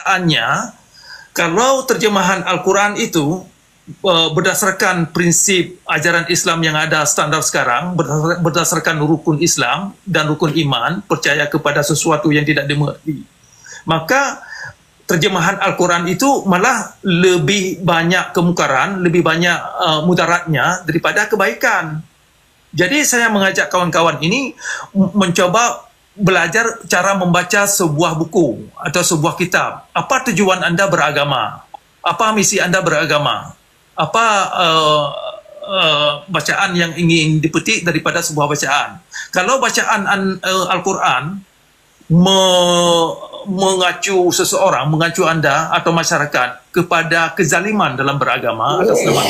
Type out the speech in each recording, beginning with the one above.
kenyataannya, kalau terjemahan Al-Quran itu berdasarkan prinsip ajaran Islam yang ada standar sekarang, berdasarkan rukun Islam dan rukun iman, percaya kepada sesuatu yang tidak dimengerti, maka terjemahan Al-Quran itu malah lebih banyak kemungkaran, lebih banyak mudaratnya daripada kebaikan. Jadi saya mengajak kawan-kawan ini mencoba belajar cara membaca sebuah buku atau sebuah kitab. Apa tujuan Anda beragama? Apa misi Anda beragama? Apa bacaan yang ingin dipetik daripada sebuah bacaan? Kalau bacaan Al-Quran mengacu seseorang, mengacu Anda atau masyarakat kepada kezaliman dalam beragama atas nama,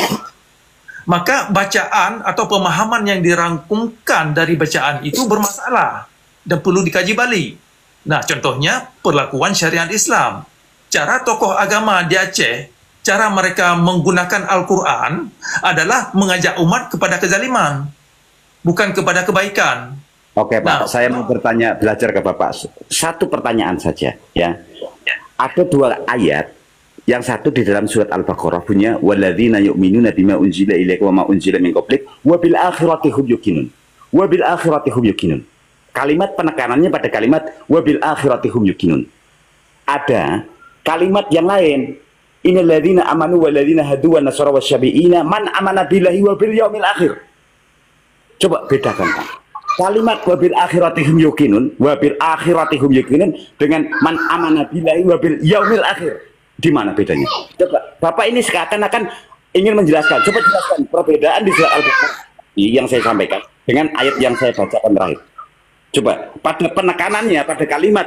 maka bacaan atau pemahaman yang dirangkumkan dari bacaan itu bermasalah dan perlu dikaji balik. Nah, contohnya perlakuan syariat Islam. Cara tokoh agama di Aceh, cara mereka menggunakan Al-Quran adalah mengajak umat kepada kezaliman, bukan kepada kebaikan. Oke, Pak, saya mau bertanya, belajar ke Bapak. Satu pertanyaan saja, ya. Ada dua ayat. Yang satu di dalam surat Al-Baqarah punya walladzina yu'minuna bima unzila ilaika wa ma unzila min qablik wa bil akhirati hum yuqinun. Wa bil akhirati hum yuqinun. Kalimat penekanannya pada kalimat wabil akhirati hum yuqinun. Ada kalimat yang lain. Innal ladzina amanu wal ladzina hadu wan nasara wasyabiina man amana billahi wa bil yaumil akhir. Coba bedakan, Pak. Kalimat wabil akhirati hum yuqinun, wabil akhirati hum yuqinun dengan man amana billahi wa bil yaumil akhir. Di mana bedanya? Coba Bapak ini seakan-akan ingin menjelaskan. Coba jelaskan perbedaan di surat Al-Baqarah yang saya sampaikan dengan ayat yang saya bacakan terakhir. Coba pada penekanannya pada kalimat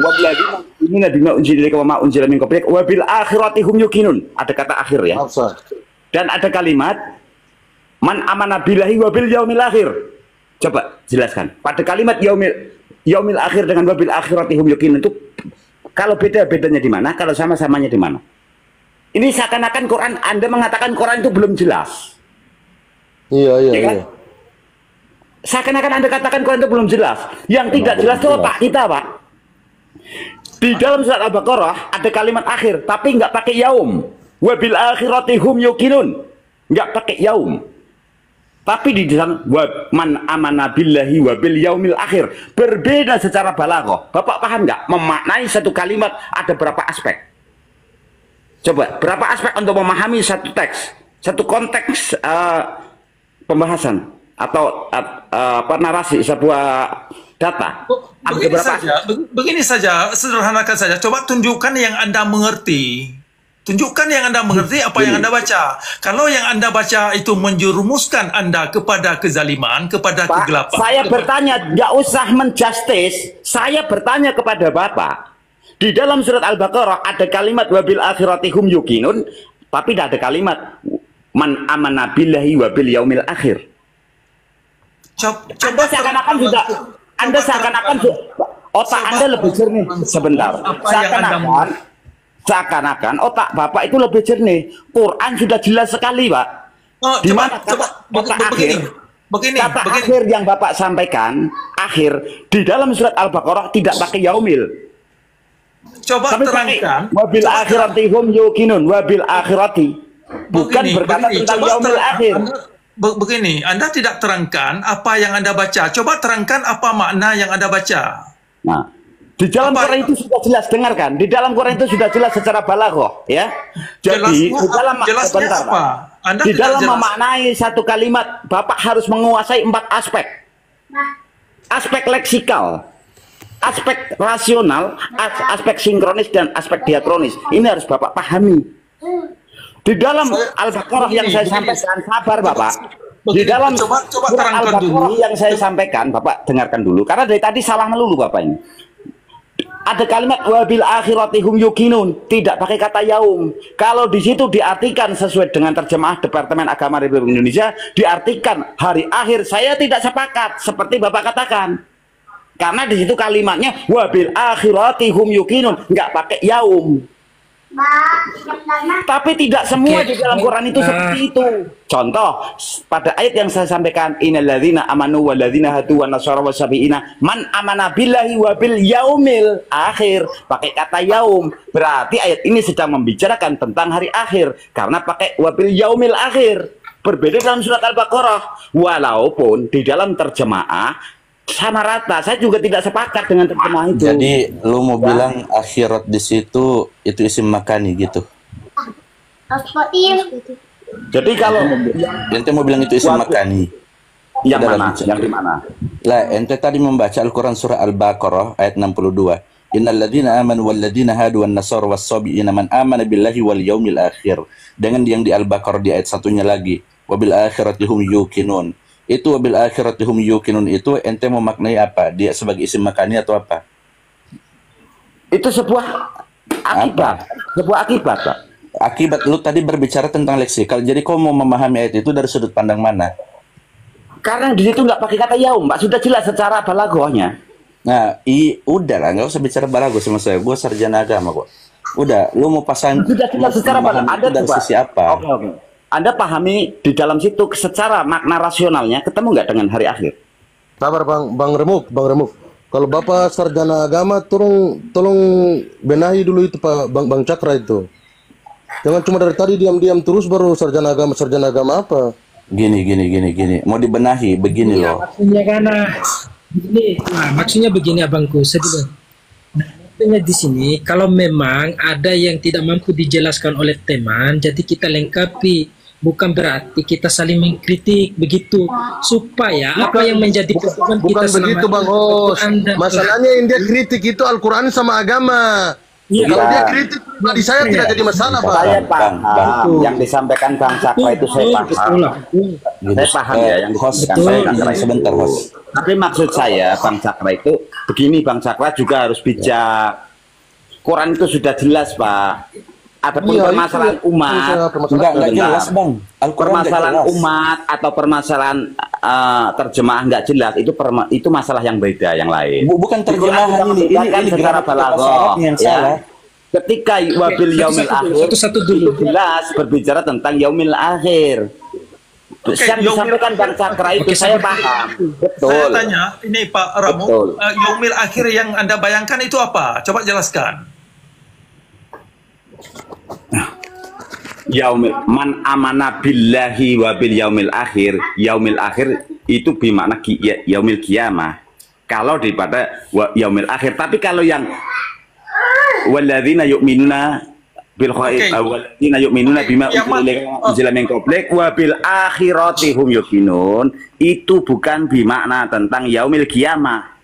walladzina yu'minuna bima unzila ilaika wa ma unzila min qablik wa bil akhirati hum yuqinun, ada kata akhir ya. Dan ada kalimat man amana billahi wa bil yaumil akhir. Coba jelaskan. Pada kalimat yaumil akhir dengan wa bil akhirati hum yuqinun itu kalau bedanya di mana? Kalau sama-samanya di mana? Ini seakan-akan Quran, Anda mengatakan Quran itu belum jelas. Iya, ya kan? Seakan-akan Anda katakan Quran itu belum jelas. Yang tidak jelas itu otak kita, Pak. Di dalam surat Al-Baqarah ada kalimat akhir, tapi nggak pakai yaum. Wabil akhirati hum yuqinun, nggak pakai yaum. Tapi di dalam man amana billahi wabil yaumil akhir berbeda secara balaghah. Bapak paham nggak? Memaknai satu kalimat ada berapa aspek? Coba berapa aspek untuk memahami satu teks, satu konteks pembahasan atau narasi sebuah data. Begini saja, sederhanakan saja. Coba tunjukkan yang Anda mengerti. Tunjukkan yang Anda mengerti apa yang Anda baca. Kalau yang Anda baca itu menjerumuskan Anda kepada kezaliman, kepada kegelapan. Saya bertanya, nggak usah menjustis. Saya bertanya kepada Bapak. Di dalam surat Al-Baqarah ada kalimat wabil akhirati hum yuqinun, tapi tidak ada kalimat man amana billahi wabil yaumil akhir. Anda seakan-akan sudah, Anda seakan-akan otak Anda lebih jernih. Sebentar, seakan-akan otak Bapak itu lebih jernih. Quran sudah jelas sekali, Pak. Di mana kata akhir yang Bapak sampaikan, akhir di dalam surat Al-Baqarah tidak pakai yaumil. Coba terangkan. Wabil akhirati hum yuqinun, wabil akhirati. Bukan berkata tentang yaumil akhir. Begini, Anda tidak terangkan apa yang Anda baca. Coba terangkan apa makna yang Anda baca. Nah, di dalam Quran itu sudah jelas, dengarkan. Di dalam Quran itu sudah jelas secara balaghah, ya. Jadi di dalam memaknai satu kalimat, Bapak harus menguasai 4 aspek. Aspek leksikal, aspek rasional, aspek sinkronis dan aspek diakronis. Ini harus Bapak pahami. Di dalam Al-Baqarah yang saya sampaikan, sabar Bapak. Di dalam Al-Baqarah yang saya sampaikan, Bapak dengarkan dulu. Karena dari tadi salah melulu Bapak ini. Ada kalimat wabil akhirati hum yuqinun, tidak pakai kata yaum. Kalau di situ diartikan sesuai dengan terjemah Departemen Agama Republik Indonesia, diartikan hari akhir, saya tidak sepakat seperti Bapak katakan. Karena di situ kalimatnya wabil akhirati hum yuqinun, nggak pakai yaum. Tapi tidak semua di dalam Quran itu seperti itu. Contoh, pada ayat yang saya sampaikan, innalladzina amanu walladzina hadu wan nasara wasabiina man amana billahi wa bil yaumil akhir. Pakai kata yaum. Berarti ayat ini sedang membicarakan tentang hari akhir karena pakai wa bil yaumil akhir. Berbeda dalam surat Al-Baqarah. Walaupun di dalam terjemaah sama rata, saya juga tidak sepakat dengan terjemaah itu. Jadi lu mau bilang akhirat di situ itu isim makani gitu. Jadi kalau ente mau bilang itu isim makani. Yang mana? Yang di mana? Lah, ente tadi membaca Al-Qur'an surah Al-Baqarah ayat 62. Innalladzina amanu walladzina hadu wan nasara was-sabiina man amana billahi wal yaumil akhir. Dengan yang di Al-Baqarah di ayat satunya lagi, wabil akhirati hum yuqinun. Itu wabil akhirati hum yuqinun itu ente mau maknai apa? Dia sebagai isim makani atau apa? Itu sebuah akibat. Sebuah akibat, Pak. Akibat lu tadi berbicara tentang leksikal. Jadi kau mau memahami ayat itu dari sudut pandang mana? Karena di situ nggak pakai kata yaum, Pak. Sudah jelas secara balaghahnya. Nah, udah lah, nggak usah bicara balago sama saya. Gue sarjana agama kok. Udah, lu mau pasang sudah jelas secara balago. Ada dari sisi apa? Oke. Anda pahami di dalam situ secara makna rasionalnya ketemu nggak dengan hari akhir? Sabar Bang Remuk. Kalau Bapak sarjana agama, tolong benahi dulu itu Pak Bang Cakra itu. Jangan cuma dari tadi diam-diam terus baru sarjana agama apa? Gini. Mau dibenahi begini loh. Maksudnya karena maksudnya begini abangku, maksudnya di sini kalau memang ada yang tidak mampu dijelaskan oleh teman, jadi kita lengkapi. Bukan berarti kita saling mengkritik begitu supaya apa yang menjadi pedoman kita bukan begitu Bang Hos. Masalahnya yang dia kritik itu Al-Quran sama agama. Ya. Kalau dia kritik pribadi saya tidak jadi masalah, Pak. Saya paham yang disampaikan Bang Cakra itu saya paham. Saya paham ya yang disampaikan Bang Cakra sebentar, Bos. Tapi maksud saya Bang Cakra itu begini, Bang Cakra juga harus bijak. Quran itu sudah jelas, Pak. Adapun permasalahan umat, enggak jelas, Bang. Permasalahan umat atau permasalahan terjemaah nggak jelas itu masalah yang beda yang lain. Bukan terjemahan ini secara balaghah yang salah. Ketika wabil yaumil akhir itu jelas berbicara tentang yaumil akhir. Yang disampaikan Bang Cakra itu saya paham. Betul. Saya tanya, ini Pak Ramu, yaumil akhir yang Anda bayangkan itu apa? Coba jelaskan. Yaumil man amana billahi wa bil yaumil akhir itu bermakna yaumil qiyamah kalau daripada yaumil akhir. Tapi kalau yang walladzina yu'minuna bil ghaib walladzina yu'minuna bima unzila min qablika wa bil akhirati hum yuqinun itu bukan bermakna tentang yaumil qiyamah.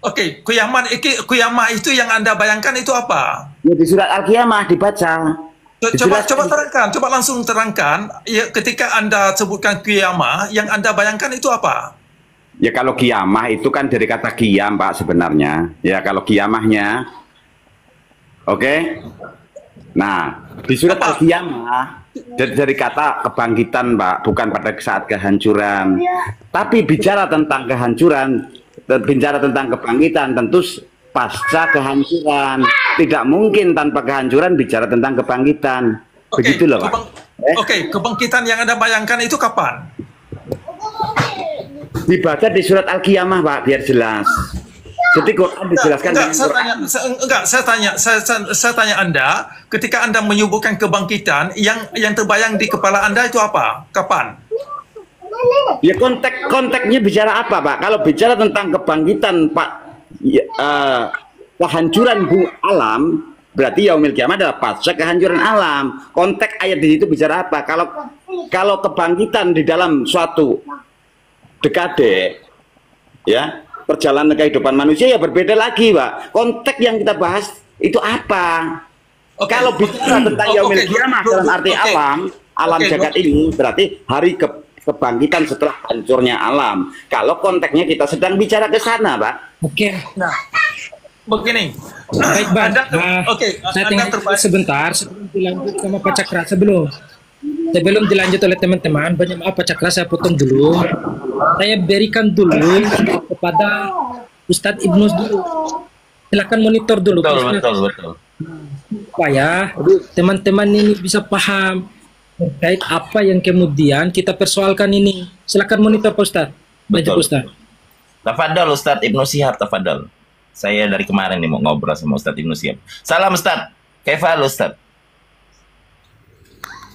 Oke, qiyamah itu yang Anda bayangkan itu apa? Ya, di surat Al-Qiyamah dibaca. Coba terangkan, coba langsung terangkan. Ya, ketika Anda sebutkan qiyamah, yang Anda bayangkan itu apa? Ya kalau qiyamah itu kan dari kata qiyam, Pak, sebenarnya. Ya kalau qiyamahnya, oke. Nah, di surat Al-Qiyamah dari kata kebangkitan, Pak, bukan pada saat kehancuran. Tapi bicara tentang kehancuran, bicara tentang kebangkitan, tentu pasca kehancuran. Tidak mungkin tanpa kehancuran bicara tentang kebangkitan. Begitu loh, Pak. Oke, kebangkitan yang Anda bayangkan itu kapan? Dibaca di surat Al-Qiyamah, Pak, biar jelas. Jadi Quran dijelaskan. Saya tanya Anda, ketika Anda menyebutkan kebangkitan, yang terbayang di kepala Anda itu apa? Kapan? Ya konteksnya bicara apa, Pak? Kalau bicara tentang kebangkitan, Pak, kehancuran alam, berarti yaumil qiyamah adalah pasca kehancuran alam. Konteks ayat di situ bicara apa? Kalau kebangkitan di dalam suatu dekade, ya, perjalanan kehidupan manusia ya berbeda lagi, Pak. Konteks yang kita bahas itu apa? Kalau bicara tentang yaumil qiyamah dalam arti alam jagat ini berarti hari kebangkitan setelah hancurnya alam. Kalau konteksnya kita sedang bicara ke sana, Pak. Nah, begini. Baik, Bang. Saya tinggal sebentar sebelum dilanjut sama Pak Cakra. Sebelum dilanjut oleh teman-teman, banyak maaf Pak Cakra, saya potong dulu. Saya berikan dulu kepada Ustadz Ibnus dulu. Silakan monitor dulu. Betul. supaya teman-teman ini bisa paham terkait apa yang kemudian kita persoalkan ini. Silakan monitor Pak Ustadz. Maju Betul. Pak Ustadz. Tafadhol Ustadz Ibnu Syihab, tafadhol. Saya dari kemarin nih mau ngobrol sama Ustadz Ibnu Syihab. Salam Ustadz. Kaifal Ustadz?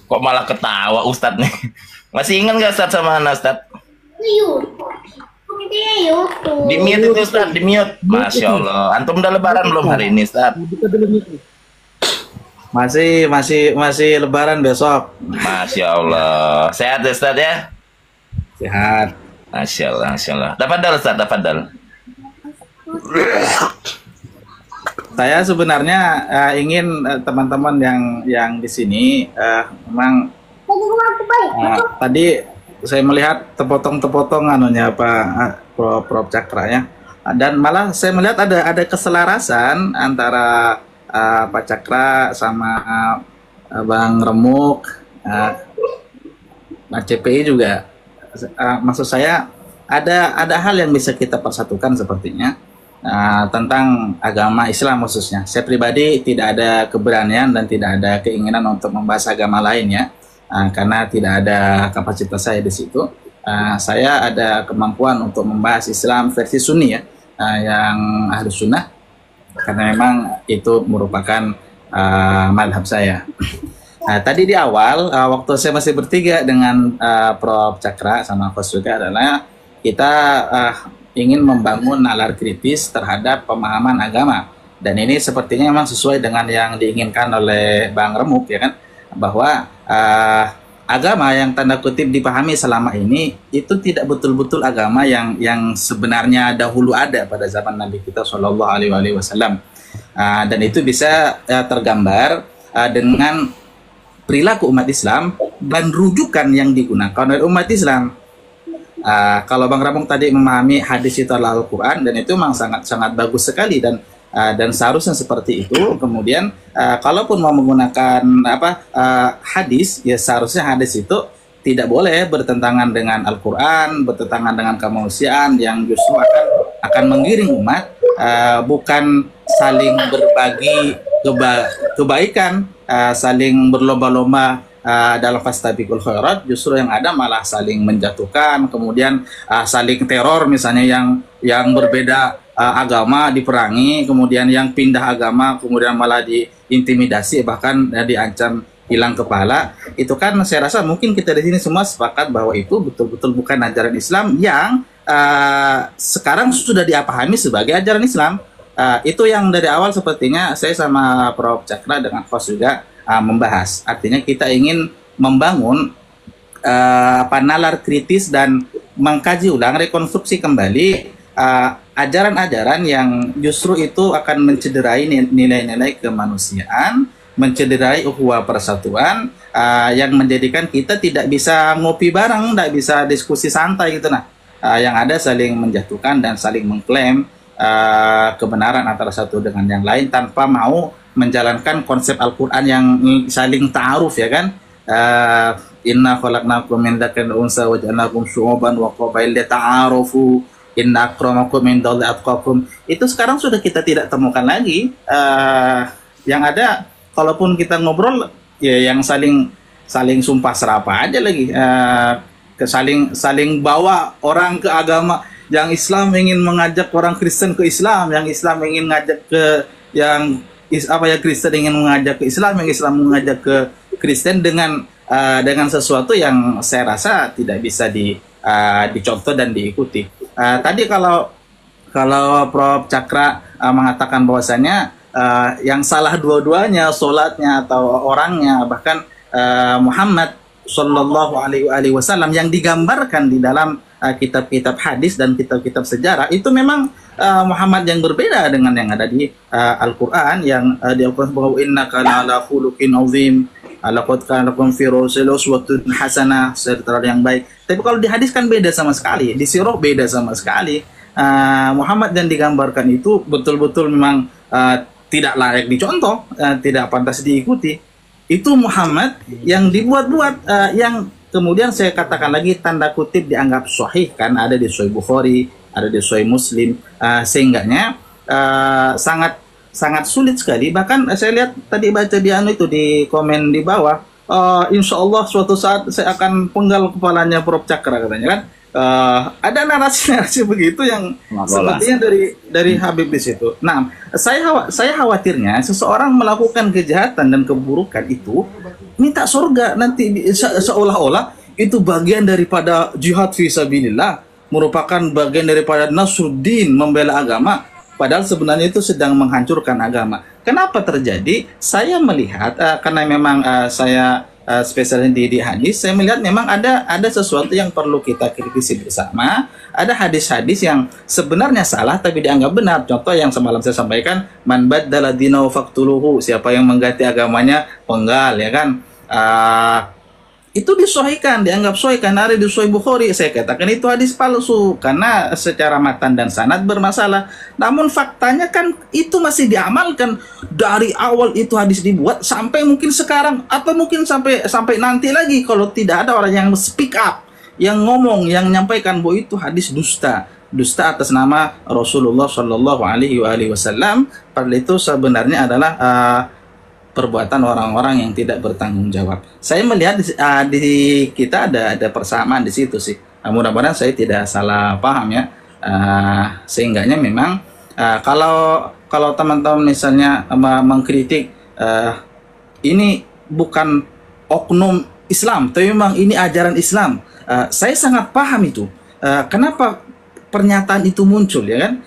Kok malah ketawa Ustadz nih? Masih ingat nggak Ustadz sama Ana Ustadz? Di mute itu Ustadz, di mute. Masya Allah. Antum udah lebaran belum hari ini Ustadz? Buka dulu mikro. Masih lebaran besok. Masya Allah. Sehat ya Ustadz ya? Sehat. Masya Allah, Masya Allah. Tafadhol Ustadz, tafadhol. Saya sebenarnya ingin teman-teman yang di sini memang tadi saya melihat tepotong-tepotong anunya Prof Cakra ya. Dan malah saya melihat ada keselarasan antara Pak Cakra sama Bang Remuk, Pak CPI juga. Maksud saya ada hal yang bisa kita persatukan sepertinya tentang agama Islam khususnya. Saya pribadi tidak ada keberanian dan tidak ada keinginan untuk membahas agama lainnya karena tidak ada kapasitas saya di situ. Saya ada kemampuan untuk membahas Islam versi Sunni ya, yang ahli sunnah, karena memang itu merupakan madhab saya. Tadi di awal waktu saya masih bertiga dengan Prof Cakra sama Coach juga adalah kita ingin membangun nalar kritis terhadap pemahaman agama, dan ini sepertinya memang sesuai dengan yang diinginkan oleh Bang Remuk ya kan, bahwa agama yang tanda kutip dipahami selama ini itu tidak betul-betul agama yang sebenarnya dahulu ada pada zaman Nabi kita Shallallahu Alaihi Wasallam, dan itu bisa tergambar dengan perilaku umat Islam dan rujukan yang digunakan oleh umat Islam. Kalau Bang Ramong tadi memahami hadis itu adalah Al-Quran, dan itu memang sangat bagus sekali, dan seharusnya seperti itu. Kemudian kalaupun mau menggunakan hadis, ya seharusnya hadis itu tidak boleh bertentangan dengan Al-Quran, bertentangan dengan kemanusiaan yang justru akan menggiring umat, bukan saling berbagi kebaikan, saling berlomba-lomba dalam fastabiqul khairat. Justru yang ada malah saling menjatuhkan, kemudian saling teror, misalnya yang berbeda agama diperangi, kemudian yang pindah agama kemudian malah diintimidasi, bahkan diancam hilang kepala. Itu kan saya rasa mungkin kita di sini semua sepakat bahwa itu betul-betul bukan ajaran Islam yang sekarang sudah dipahami sebagai ajaran Islam. Itu yang dari awal sepertinya saya sama Prof Cakra dengan Kos juga membahas. Artinya kita ingin membangun nalar kritis dan mengkaji ulang, rekonstruksi kembali ajaran-ajaran yang justru itu akan mencederai nilai-nilai kemanusiaan, mencederai ukhuwah persatuan, yang menjadikan kita tidak bisa ngopi bareng, tidak bisa diskusi santai gitu. Yang ada saling menjatuhkan dan saling mengklaim kebenaran antara satu dengan yang lain tanpa mau menjalankan konsep Al-Quran yang saling ta'aruf ya kan. Inna khalaqnakum min dzakarin wa unsa wa ja'alnakum syu'uban wa qabail lita'arufu inna akramakum indallahi atqakum. Itu sekarang sudah kita tidak temukan lagi. Yang ada kalaupun kita ngobrol ya yang saling sumpah serapah aja lagi, saling bawa orang ke agama. Yang Islam ingin mengajak orang Kristen ke Islam, yang Islam ingin mengajak ke Kristen ingin mengajak ke Islam, yang Islam mengajak ke Kristen dengan sesuatu yang saya rasa tidak bisa dicontoh dan diikuti. Tadi kalau Prof Cakra mengatakan bahwasanya yang salah dua-duanya, sholatnya atau orangnya, bahkan Muhammad Sallallahu Alaihi Wasallam yang digambarkan di dalam kitab-kitab hadis dan kitab-kitab sejarah, itu memang Muhammad yang berbeda dengan yang ada di Al-Quran, yang di Al-Quran bahwa innaka la'ala khuluqin azim, laqad kana lakum fi rasulillahi uswatun hasanah, serta yang baik. Tapi kalau di hadis kan beda sama sekali, di sirah beda sama sekali. Muhammad yang digambarkan itu betul-betul memang tidak layak dicontoh, tidak pantas diikuti. Itu Muhammad yang dibuat-buat, yang kemudian saya katakan lagi tanda kutip dianggap sahih, kan ada di Sahih Bukhari, ada di Sahih Muslim, sehingganya sangat sangat sulit sekali. Bahkan saya lihat tadi baca di itu di komen di bawah, insya Allah suatu saat saya akan penggal kepalanya Prof Cakra katanya kan. Ada narasi-narasi begitu yang sepertinya dari Habib di situ. Nah, saya khawatirnya seseorang melakukan kejahatan dan keburukan itu minta surga nanti seolah-olah itu bagian daripada jihad fisabilillah, merupakan bagian daripada Nasruddin, membela agama, padahal sebenarnya itu sedang menghancurkan agama. Kenapa terjadi? Saya melihat karena memang saya spesialis di hadis, saya melihat memang ada sesuatu yang perlu kita kritisi bersama. Ada hadis-hadis yang sebenarnya salah tapi dianggap benar. Contoh yang semalam saya sampaikan, man baddala dinahu faqtuluhu, siapa yang mengganti agamanya penggal, ya kan. Itu disohikan, dianggap sahih karena ada di Sahih Bukhari. Saya katakan itu hadis palsu karena secara matan dan sanad bermasalah. Namun faktanya kan itu masih diamalkan dari awal itu hadis dibuat sampai mungkin sekarang, atau mungkin sampai nanti lagi kalau tidak ada orang yang speak up, yang ngomong, yang menyampaikan bahwa itu hadis dusta atas nama Rasulullah Shallallahu Alaihi Wasallam. Padahal itu sebenarnya adalah perbuatan orang-orang yang tidak bertanggung jawab. Saya melihat di kita ada persamaan di situ sih. Mudah-mudahan saya tidak salah paham ya. Sehingganya memang kalau teman-teman misalnya mengkritik ini bukan oknum Islam, tapi memang ini ajaran Islam. Saya sangat paham itu. Kenapa pernyataan itu muncul, ya kan?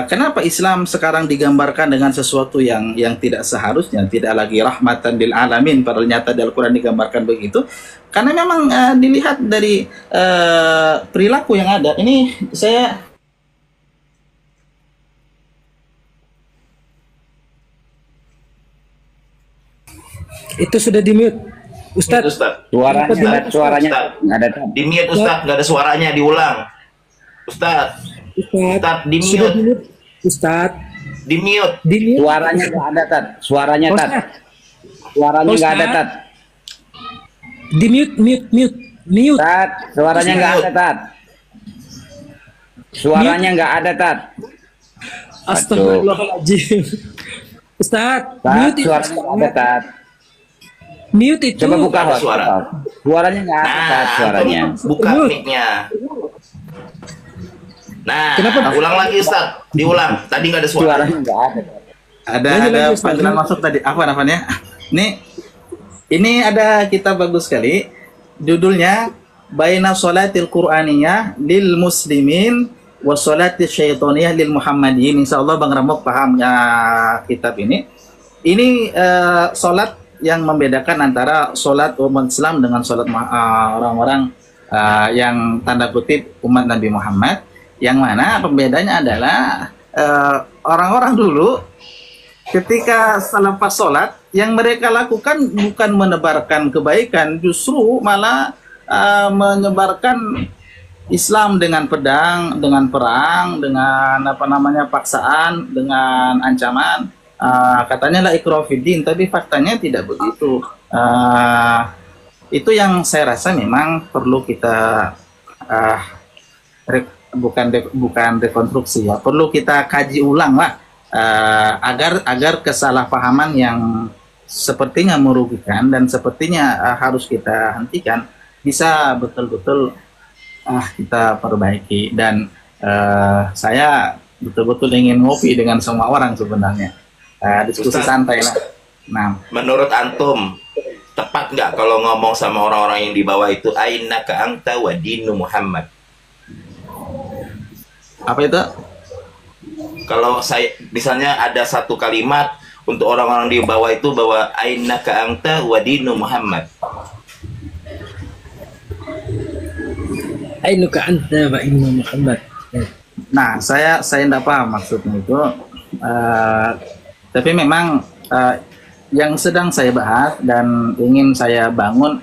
Kenapa Islam sekarang digambarkan dengan sesuatu yang tidak seharusnya, tidak lagi rahmatan lil alamin, padahal nyata di Al-Quran digambarkan begitu? Karena memang dilihat dari perilaku yang ada. Ini saya Itu sudah di mute, Ustadz. Suaranya nggak ada. Di mute Ustadz, nggak ada suaranya, diulang. Ustadz, di mute. Ustadz, di mute. Suaranya nggak ada, Tat. Suaranya nggak ada, Tat. Di mute. Tat, suaranya nggak ada, Tat. Suaranya nggak ada, Tat. Astagfirullahaladzim. Ustadz, mute itu. Suaranya nggak ada, Tat. Mute itu. Coba buka suara. Suaranya nggak ada, Tat. Suaranya. Buka mic-nya. Nah, kenapa? Ulang lagi Ustaz, diulang. Tadi nggak ada suara. Suaranya nggak ada. Ada panggilan masuk tadi. Apa namanya? Ini ada kitab bagus sekali. Judulnya Baina Sholatil Qur'aniyah lil Muslimin wa Sholatil Syaitoniyah lil Muhammadiyin. Insyaallah Bang Ramok paham kitab ini. Ini sholat yang membedakan antara sholat umat Islam dengan sholat orang-orang yang tanda kutip umat Nabi Muhammad. Yang mana pembedanya adalah orang-orang dulu ketika selepas sholat yang mereka lakukan bukan menebarkan kebaikan, justru malah menyebarkan Islam dengan pedang, dengan perang, dengan paksaan, dengan ancaman. Katanya la ikraha fiddin, tapi faktanya tidak begitu. Itu yang saya rasa memang perlu kita bukan rekonstruksi ya, perlu kita kaji ulang lah, agar kesalahpahaman yang sepertinya merugikan dan sepertinya harus kita hentikan bisa betul-betul kita perbaiki. Dan saya betul-betul ingin ngopi dengan semua orang sebenarnya, diskusi Ustaz, santai lah. Nah, menurut antum tepat nggak kalau ngomong sama orang-orang yang di bawah itu ainaka anta wa dinu Muhammad? apa itu? Kalau saya misalnya ada satu kalimat untuk orang-orang di bawah itu bahwa ainaka anta wa dinu Muhammad. Ainuka anta wa inna Muhammad. Nah, saya tidak paham maksudnya itu. Tapi memang yang sedang saya bahas dan ingin saya bangun,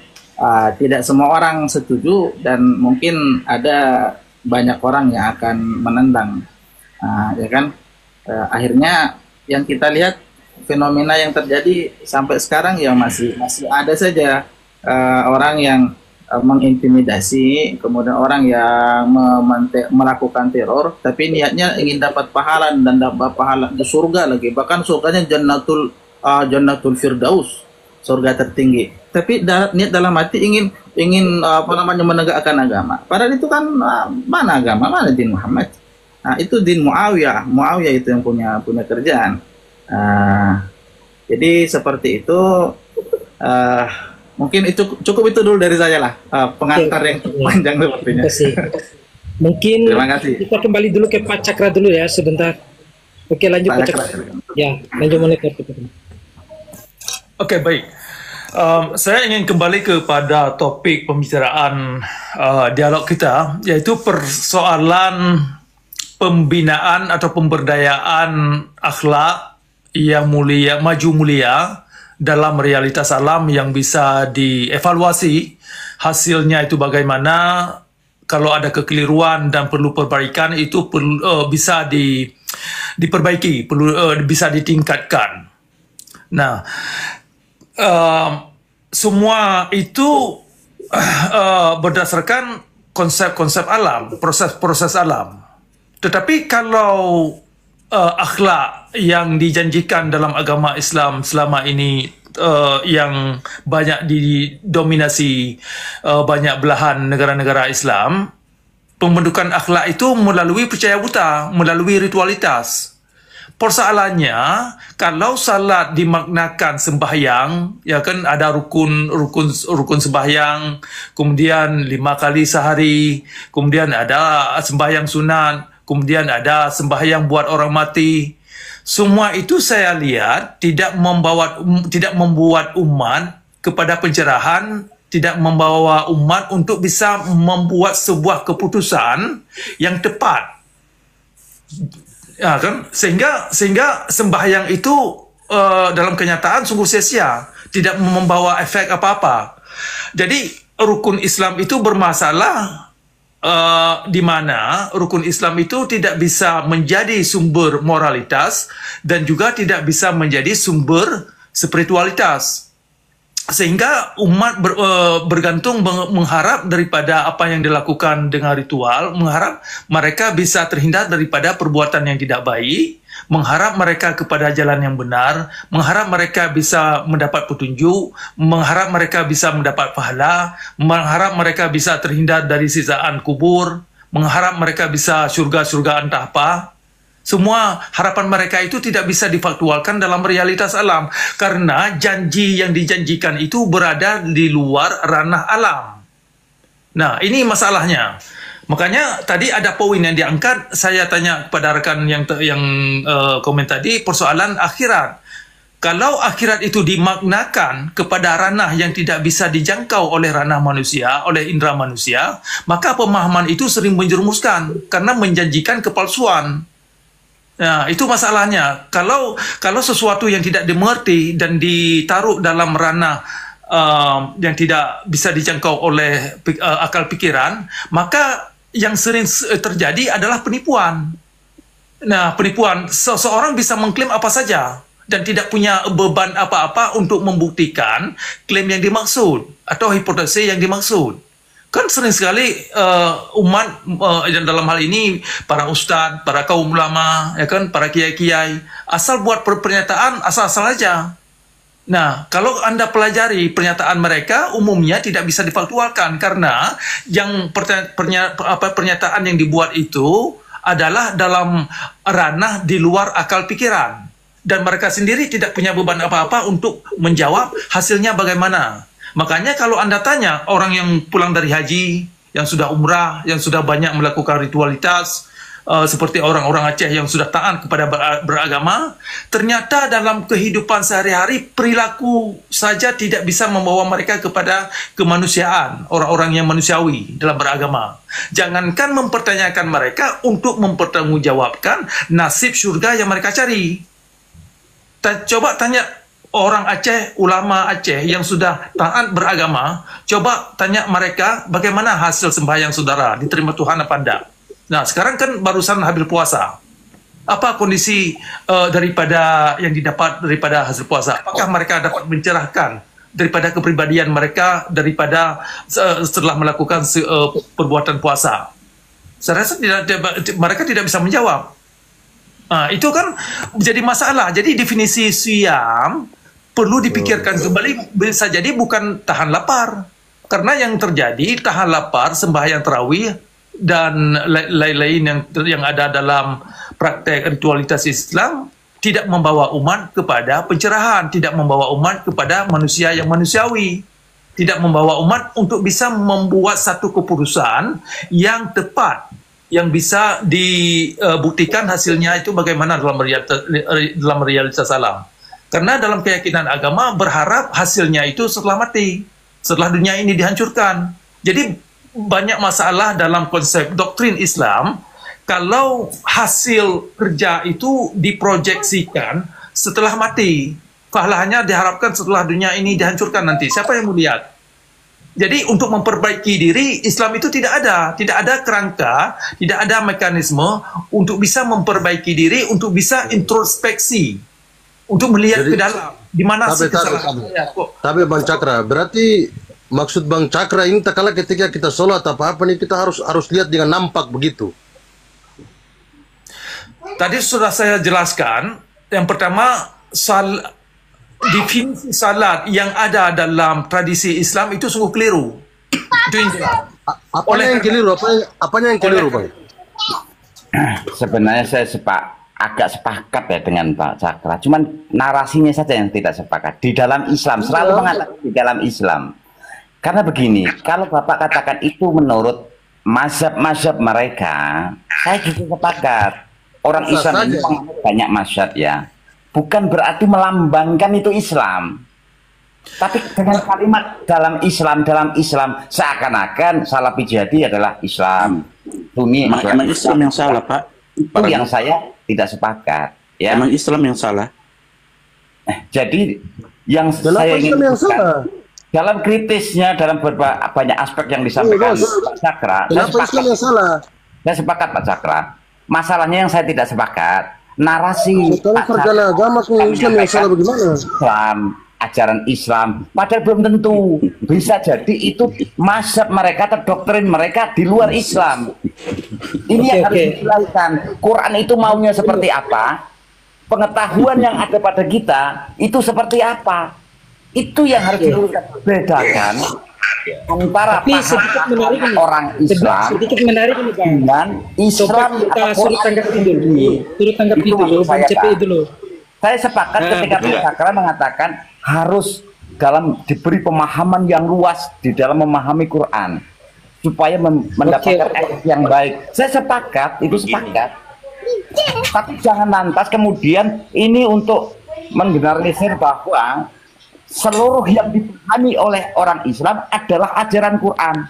tidak semua orang setuju dan mungkin ada banyak orang yang akan menentang, ya kan? Akhirnya yang kita lihat fenomena yang terjadi sampai sekarang ya masih ada saja orang yang mengintimidasi, kemudian orang yang melakukan teror, tapi niatnya ingin dapat pahala dan dapat pahala di surga lagi, bahkan surganya Jannatul Firdaus, surga tertinggi. Tapi niat dalam hati ingin menegakkan agama. Padahal itu kan mana agama, mana din Muhammad. Nah, itu din Muawiyah. Muawiyah itu yang punya kerjaan. Jadi seperti itu. Mungkin itu cukup itu dulu dari saya lah, pengantar yang panjang sepertinya. Mungkin Terima kasih. kita kembali dulu ke Pak Cakra dulu ya sebentar. Oke, lanjut Pak Cakra. Ya, lanjut monitor kita. Oke, baik. Saya ingin kembali kepada topik pembicaraan dialog kita, yaitu persoalan pembinaan atau pemberdayaan akhlak yang mulia, maju mulia dalam realitas alam yang bisa dievaluasi hasilnya itu bagaimana. Kalau ada kekeliruan dan perlu perbaikan itu bisa diperbaiki, bisa ditingkatkan. Nah, semua itu berdasarkan konsep-konsep alam, proses-proses alam. Tetapi kalau akhlak yang dijanjikan dalam agama Islam selama ini yang banyak didominasi banyak belahan negara-negara Islam, pembentukan akhlak itu melalui percaya buta, melalui ritualitas. Persoalannya, kalau salat dimaknakan sembahyang, ya kan ada rukun sembahyang, kemudian 5 kali sehari, kemudian ada sembahyang sunat, kemudian ada sembahyang buat orang mati. Semua itu saya lihat tidak membuat umat kepada pencerahan, tidak membawa umat untuk bisa membuat sebuah keputusan yang tepat. Ya kan? Sehingga sembahyang itu dalam kenyataan sungguh sia-sia, tidak membawa efek apa-apa. Jadi rukun Islam itu bermasalah di mana rukun Islam itu tidak bisa menjadi sumber moralitas dan juga tidak bisa menjadi sumber spiritualitas. Sehingga umat bergantung mengharap daripada apa yang dilakukan dengan ritual, mengharap mereka bisa terhindar daripada perbuatan yang tidak baik, mengharap mereka kepada jalan yang benar, mengharap mereka bisa mendapat petunjuk, mengharap mereka bisa mendapat pahala, mengharap mereka bisa terhindar dari sisaan kubur, mengharap mereka bisa surga-surga entah apa. Semua harapan mereka itu tidak bisa difaktualkan dalam realitas alam karena janji yang dijanjikan itu berada di luar ranah alam. Nah, ini masalahnya. Makanya tadi ada poin yang diangkat, saya tanya kepada rekan yang komen tadi, persoalan akhirat. Kalau akhirat itu dimaknakan kepada ranah yang tidak bisa dijangkau oleh ranah manusia, oleh indera manusia, maka pemahaman itu sering menjerumuskan karena menjanjikan kepalsuan. Nah, itu masalahnya. Kalau sesuatu yang tidak dimengerti dan ditaruh dalam ranah yang tidak bisa dijangkau oleh akal pikiran, maka yang sering terjadi adalah penipuan. Nah, penipuan, seseorang bisa mengklaim apa saja dan tidak punya beban apa-apa untuk membuktikan klaim yang dimaksud atau hipotesis yang dimaksud. Kan sering sekali umat dalam hal ini para ustadz, para kaum ulama, ya kan, para kiai-kiai asal buat pernyataan asal-asal aja. Nah, kalau Anda pelajari pernyataan mereka umumnya tidak bisa difaktualkan karena yang pernyataan yang dibuat itu adalah dalam ranah di luar akal pikiran dan mereka sendiri tidak punya beban apa-apa untuk menjawab hasilnya bagaimana. Makanya kalau Anda tanya orang yang pulang dari haji, yang sudah umrah, yang sudah banyak melakukan ritualitas, seperti orang-orang Aceh yang sudah taat kepada beragama, ternyata dalam kehidupan sehari-hari perilaku saja tidak bisa membawa mereka kepada kemanusiaan, orang-orang yang manusiawi dalam beragama. Jangankan mempertanyakan mereka untuk mempertanggungjawabkan nasib surga yang mereka cari. Coba tanya orang Aceh, ulama Aceh yang sudah taat beragama, coba tanya mereka bagaimana hasil sembahyang saudara, diterima Tuhan apa enggak. Nah, sekarang kan barusan habis puasa. Apa kondisi daripada yang didapat daripada hasil puasa? Apakah mereka dapat mencerahkan daripada kepribadian mereka daripada setelah melakukan perbuatan puasa. Saya rasa mereka tidak bisa menjawab. Itu kan jadi masalah. Jadi definisi siam perlu dipikirkan kembali. Bisa jadi bukan tahan lapar, karena yang terjadi tahan lapar, sembahyang tarawih dan lain-lain yang ada dalam praktek ritualitas Islam tidak membawa umat kepada pencerahan, tidak membawa umat kepada manusia yang manusiawi, tidak membawa umat untuk bisa membuat satu keputusan yang tepat, yang bisa dibuktikan hasilnya itu bagaimana dalam realitas alam. Karena dalam keyakinan agama berharap hasilnya itu setelah mati, setelah dunia ini dihancurkan. Jadi banyak masalah dalam konsep doktrin Islam kalau hasil kerja itu diproyeksikan setelah mati. Pahalanya diharapkan setelah dunia ini dihancurkan nanti. Siapa yang mau lihat? Jadi untuk memperbaiki diri, Islam itu tidak ada kerangka, tidak ada mekanisme untuk bisa memperbaiki diri, untuk bisa introspeksi, untuk melihat ke dalam di mana sih kesalahan saya kok. Tapi Bang Cakra, berarti maksud Bang Cakra ini tak kalah ketika kita sholat apa-apa nih kita harus lihat dengan nampak begitu. Tadi sudah saya jelaskan, yang pertama definisi salat yang ada dalam tradisi Islam itu sungguh keliru. Itu yang jelas. Apanya yang keliru? Apanya yang keliru, Bang? Sebenarnya saya agak sepakat ya dengan Pak Cakra. Cuman narasinya saja yang tidak sepakat. Di dalam Islam, selalu mengatakan di dalam Islam. Karena begini, kalau Bapak katakan itu menurut mazhab-mazhab mereka, saya juga sepakat. Orang Islam itu banyak mazhab ya. Bukan berarti melambangkan itu Islam. Tapi dengan kalimat dalam Islam seakan-akan Salafi Jihadi adalah Islam. Sunni Emang Islam yang salah, Pak? Itu yang saya tidak sepakat. Ya. Emang Islam yang salah? Jadi yang saya ingin dalam kritisnya dalam banyak aspek yang disampaikan Pak Cakra, saya sepakat Pak Cakra. Masalahnya yang saya tidak sepakat, narasi sarjana agama Islam yang salah bagaimana? Ajaran Islam, padahal belum tentu. Bisa jadi itu mazhab mereka, doktrin mereka di luar Islam. Ini yang harus dijelaskan. Quran itu maunya seperti apa? Pengetahuan yang ada pada kita itu seperti apa? Itu yang harus dibedakan antara orang Islam dengan Islam. Kita suruh tanggapi dulu, Bang CPI dulu. Saya sepakat ketika Pak Cakra mengatakan harus diberi pemahaman yang luas di dalam memahami Quran supaya mendapatkan efek yang baik. Saya sepakat, itu sepakat. Tapi jangan lantas kemudian ini untuk menggeneralisir bahwa seluruh yang dipahami oleh orang Islam adalah ajaran Quran.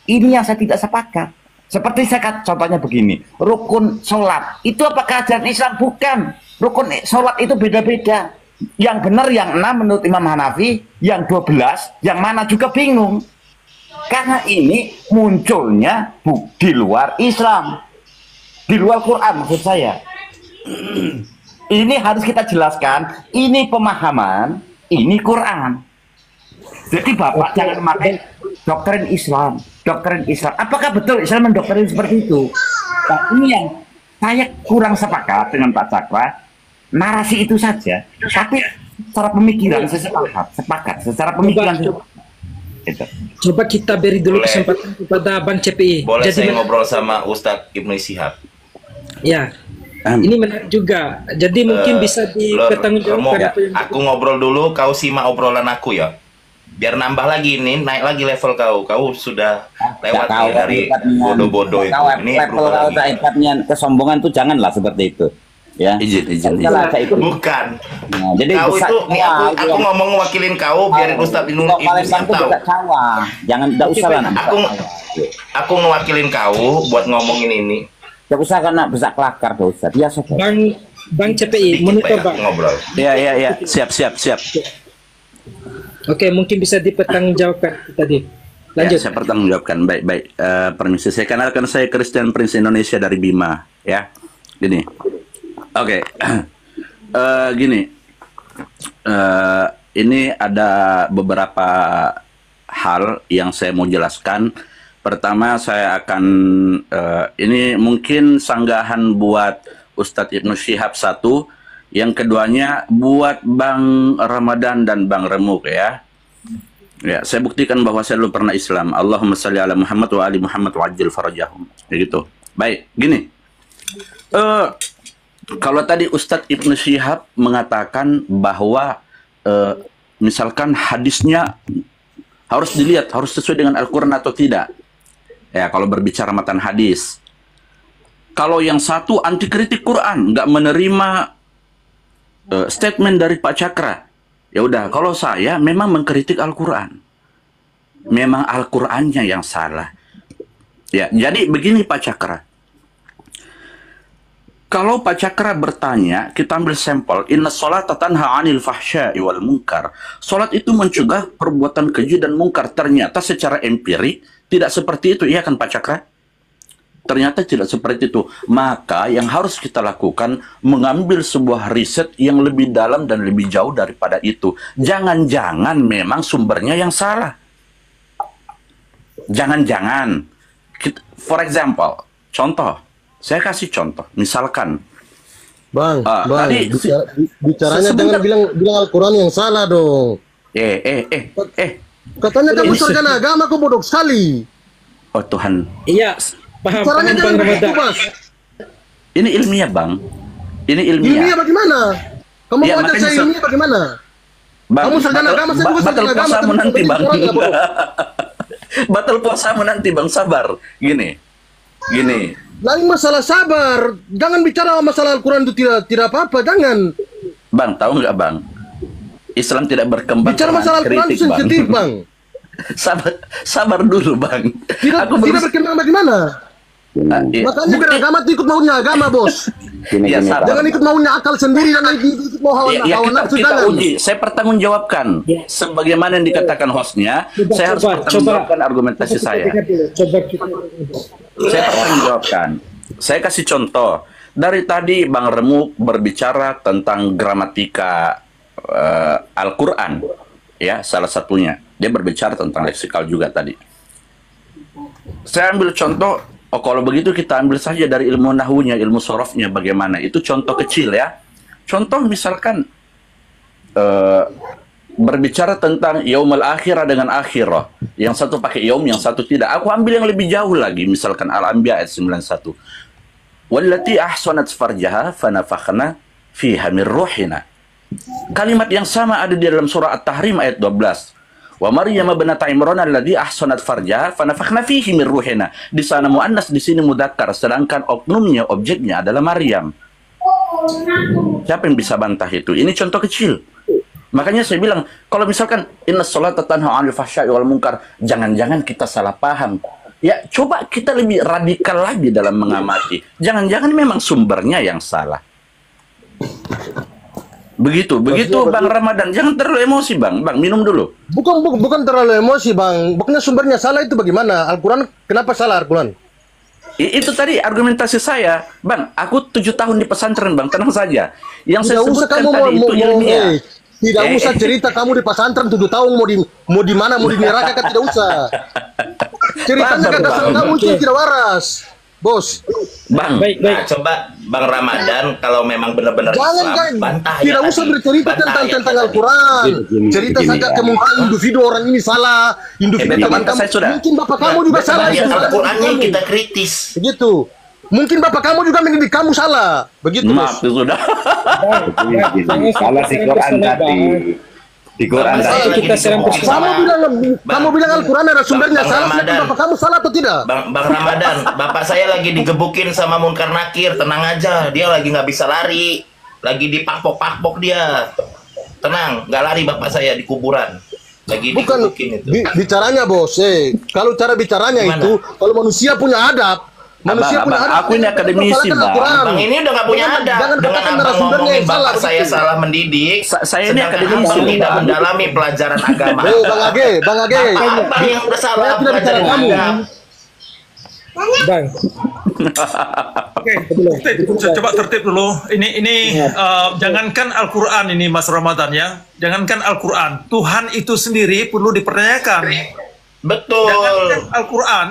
Ini yang saya tidak sepakat. Seperti saya contohnya begini, rukun sholat itu apakah ajaran Islam? Bukan. Rukun sholat itu beda-beda. Yang benar yang 6 menurut Imam Hanafi, yang 12, yang mana juga bingung. Karena ini munculnya di luar Islam, di luar Quran maksud saya. Ini harus kita jelaskan. Ini pemahaman. Ini Quran. Jadi Bapak jangan memakai doktrin Islam. Apakah betul Islam mendoktrin seperti itu? Nah, ini yang saya kurang sepakat dengan Pak Cakra. Narasi itu saja. Tapi secara pemikiran saya sepakat. Secara pemikiran itu. Coba kita beri dulu kesempatan kepada Bang CPI. Boleh saya ngobrol sama Ustadz Ibnu Syihab? Ya. Ini menarik juga. Jadi mungkin bisa dipertanggungjawabkan. Aku ngobrol dulu, kau simak obrolan aku ya. Biar nambah lagi nih, naik lagi level kau. Kau sudah lewat dari bodoh-bodoh itu. Ini level kau hebatnya kesombongan tuh janganlah seperti itu. Ya. Izin. Bukan. Nah, jadi kau itu, nih aku ngomong wakilin kau, biarin Ustadz Ibnu Syihab tahu. Jangan, tidak usah lah. Aku ngewakilin kau buat ngomongin ini. Tidak usah karena bisa kelakar, tidak usah. Biasa. Bang CPI, monitor Bang. Ngobrol. Ya. Siap. Oke, mungkin bisa dipertanggungjawabkan tadi. Lanjut. Ya, saya pertanggungjawabkan. Baik. Permisi, saya kenalkan, saya Christian Prince Indonesia dari Bima. Ya, gini. Oke. Gini. ini ada beberapa hal yang saya mau jelaskan. Pertama, saya akan ini mungkin sanggahan buat Ustadz Ibnu Syihab satu, yang keduanya buat Bang Ramadan dan Bang Remuk ya. Ya, saya buktikan bahwa saya dulu pernah Islam. Allahumma shalli ala Muhammad wa ali Muhammad wa ajil farajahum. Begitu. Baik, gini. Kalau tadi Ustadz Ibnu Syihab mengatakan bahwa misalkan hadisnya harus dilihat, harus sesuai dengan Al-Quran atau tidak. Ya, kalau berbicara matan hadis. Kalau yang satu anti kritik Quran, nggak menerima statement dari Pak Cakra. Ya udah, kalau saya memang mengkritik Al-Quran. Memang Al-Qurannya yang salah. Ya, jadi begini Pak Cakra. Kalau Pak Cakra bertanya, kita ambil sampel, inna sholata tanha 'anil fahsya'i wal munkar. Salat itu mencegah perbuatan keji dan mungkar. Ternyata secara empirik tidak seperti itu, iya kan Pak Cakra? Ternyata tidak seperti itu. Maka yang harus kita lakukan, mengambil sebuah riset yang lebih dalam dan lebih jauh daripada itu. Jangan-jangan memang sumbernya yang salah. Jangan-jangan. For example, contoh. Saya kasih contoh, misalkan, Bang, tadi bicaranya jangan bilang Al-Quran yang salah dong. Katanya kamu sarjana agama, kok bodoh sekali. Oh Tuhan. Iya, paham. Caranya jangan begitu, Mas. Ini ilmiah, Bang. Ini ilmiah. Ilmiah bagaimana? Kamu Ya, mau ajar saya ilmiah bagaimana? Bang, Kamu sarjana agama, saya juga batal sarjana agama. puasamu nanti, Bang. Orang nggak bodoh. Batal puasamu nanti, Bang. Sabar. Gini. Lain masalah sabar, jangan bicara masalah Al-Quran itu tidak apa-apa, jangan. Bang, tahu nggak Bang? Islam tidak berkembang. Bicara masalah Al-Quran itu sensitif, Bang. sabar dulu, Bang. Tidak berkembang bagaimana? Makanya beragama itu ikut maunya agama, Bos. Ya, Jangan ikut maunya akal sendiri dan ikut mau hawa nafsu, kita jangan. uji. Saya pertanggungjawabkan. Sebagaimana yang dikatakan hostnya, saya harus pertanggungjawabkan argumentasi saya. Saya pertanggungjawabkan. Saya kasih contoh. Dari tadi Bang Remuk berbicara tentang gramatika Al-Quran. Ya, salah satunya. Dia berbicara tentang leksikal juga tadi. Saya ambil contoh. Oh, kalau begitu kita ambil saja dari ilmu nahwunya, ilmu sorofnya bagaimana. Itu contoh kecil ya. Contoh misalkan berbicara tentang yaumul akhirah dengan akhirah. Yang satu pakai yaum, yang satu tidak. Aku ambil yang lebih jauh lagi. Misalkan Al-Anbiya ayat 91. Wallati ahsanat farjaha fanafakhna fiha min ruhina. Kalimat yang sama ada di dalam surah At-Tahrim ayat 12. Wa Maryam binat Imran alladhi ahsanat farjaha fanafakhna fihi min ruhina. Di sana muannas, di sini mudzakkar, sedangkan oknumnya, objeknya adalah Maryam. Siapa yang bisa bantah itu? Ini contoh kecil. Makanya saya bilang, kalau misalkan inna sholata tanha 'anil fahsya'i wal munkar, jangan-jangan kita salah paham. Ya, coba kita lebih radikal lagi dalam mengamati. Jangan-jangan memang sumbernya yang salah. Begitu Bang Ramadan. Jangan terlalu emosi, Bang. Bang, minum dulu. Bukan terlalu emosi, Bang. Bukannya sumbernya salah itu bagaimana? Al-Quran, kenapa salah Al-Quran? Itu tadi argumentasi saya. Bang, aku 7 tahun di pesantren, Bang. Tenang saja. Yang saya sebutkan tadi itu ilmiah. Tidak usah cerita kamu di pesantren 7 tahun mau di mana, mau di neraka kan, tidak usah. Ceritanya gagasan kamu itu tidak waras. Bos, Bang, Nah, coba Bang Ramadan kalau memang benar-benar Islam, bantah tidak usah bercerita tentang Al-Quran. Cerita saja kemungkinan individu orang ini salah, individu teman kamu. Mungkin bapak kamu juga salah. Al-Qurannya kita kritis. Begitu. Mungkin bapak kamu juga mendidik kamu salah. Begitu. Maaf, sudah. Salah di Quran tadi. Di Quran tadi. Kamu bilang Al-Quran ada sumbernya salah. Bapak kamu salah atau tidak? Bang Ramadan, bapak saya lagi digebukin sama Munkar Nakir. Tenang aja, dia lagi nggak bisa lari. Lagi dipakpok dia. Tenang, nggak lari bapak saya di kuburan. Lagi digebukin itu. Bicaranya, Bos. Kalau cara bicaranya itu, kalau manusia punya adab, aku ini akademisi, Bang. Bang ini udah nggak punya adab. Dengan abang ngomongin bapak saya salah mendidik. Saya ini akademisi. Abang tidak mendalami pelajaran agama. Bang Age. Abang yang udah salah pelajaran agama. Bang. Oke, coba tertib dulu. Ini jangankan Al-Quran ini Mas Ramadan ya. Jangankan Al-Quran, Tuhan itu sendiri perlu dipertanyakan. Betul. Jangankan Al-Quran,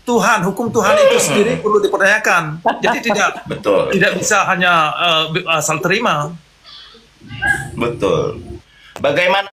Tuhan, hukum Tuhan itu sendiri perlu dipertanyakan. Jadi tidak bisa hanya asal terima. Betul. Bagaimana